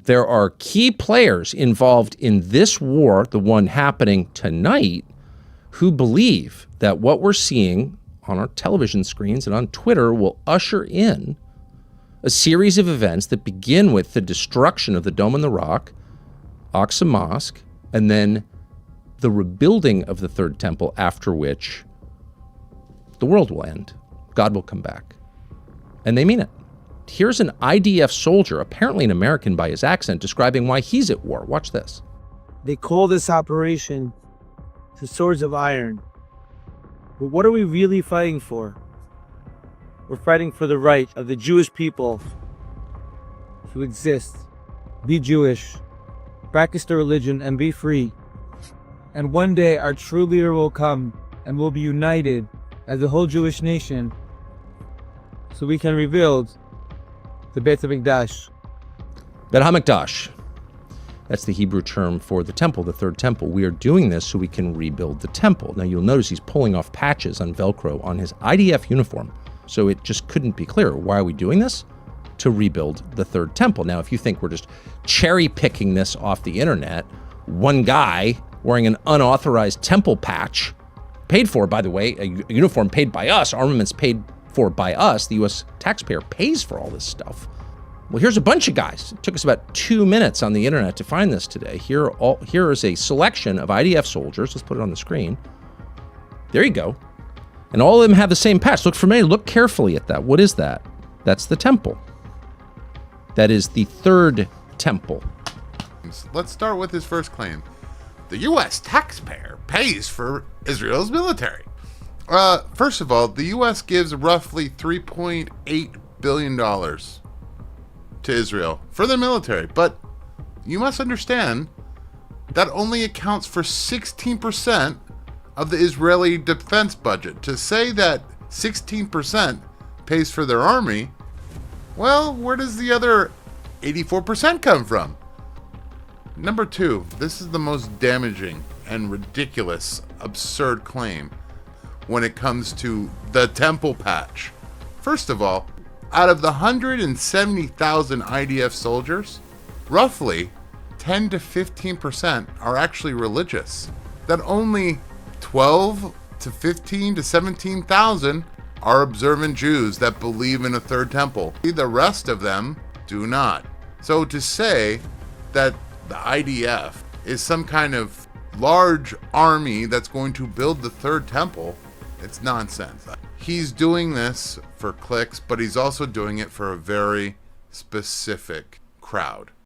There are key players involved in this war, the one happening tonight, who believe that what we're seeing on our television screens and on Twitter will usher in a series of events that begin with the destruction of the Dome and the Rock, Aqsa Mosque, and then the rebuilding of the Third Temple, after which the world will end. God will come back. And they mean it. Here's an IDF soldier, apparently an American by his accent, describing why he's at war. Watch this. They call this operation the Swords of Iron. But what are we really fighting for? We're fighting for the right of the Jewish people to exist, be Jewish, practice their religion, and be free. And one day our true leader will come and we'll be united as the whole Jewish nation so we can rebuild the Beit HaMikdash. Beit HaMikdash. That's the Hebrew term for the temple, the Third Temple. We are doing this so we can rebuild the temple. Now, you'll notice he's pulling off patches on Velcro on his IDF uniform, so it just couldn't be clearer. Why are we doing this? To rebuild the Third Temple. Now, if you think we're just cherry-picking this off the internet, one guy wearing an unauthorized temple patch, paid for, by the way, a uniform paid by us, armaments paid for by us, the U.S. taxpayer pays for all this stuff. Well, here's a bunch of guys. It took us about 2 minutes on the internet to find this today. Here is a selection of IDF soldiers. Let's put it on the screen. There you go. And all of them have the same patch. Look familiar. Look carefully at that. What is that? That's the temple. That is the Third Temple. Let's start with his first claim. The U.S. taxpayer pays for Israel's military. First of all, the U.S. gives roughly $3.8 billion to Israel for their military. But you must understand that only accounts for 16% of the Israeli defense budget. To say that 16% pays for their army, well, where does the other 84% come from? Number two, this is the most damaging and ridiculous, absurd claim when it comes to the temple patch. First of all, out of the 170,000 IDF soldiers, roughly 10 to 15% are actually religious. That only 12 to 15 to 17,000 are observant Jews that believe in a third temple. The rest of them do not. So to say that the IDF is some kind of large army that's going to build the third temple, it's nonsense. He's doing this for clicks, but he's also doing it for a very specific crowd.